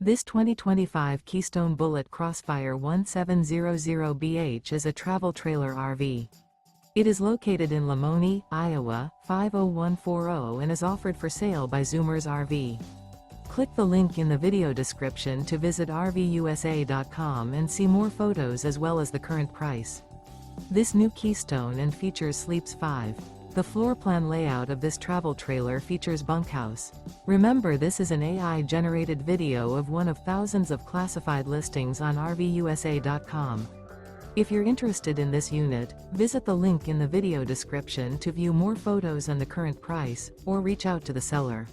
This 2025 Keystone Bullet Crossfire 1700BH is a travel trailer RV. It is located in Lamoni, Iowa, 50140 and is offered for sale by Zoomers RV. Click the link in the video description to visit RVUSA.com and see more photos as well as the current price. This new Keystone and features Sleeps 5. The floor plan layout of this travel trailer features Bunkhouse. Remember, this is an AI-generated video of one of thousands of classified listings on RVUSA.com. If you're interested in this unit, visit the link in the video description to view more photos and the current price, or reach out to the seller.